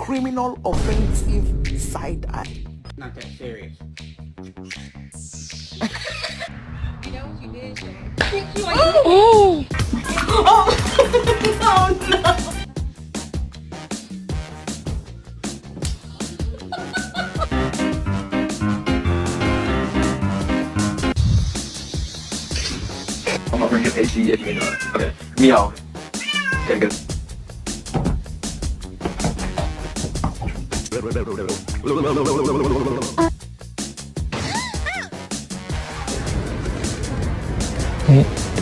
criminal offensive side eye. Not that serious. You know what you did, Shay? Oh! Oh no! I'm gonna bring up AC if you know it. Okay. Meow. Okay, good. Hey.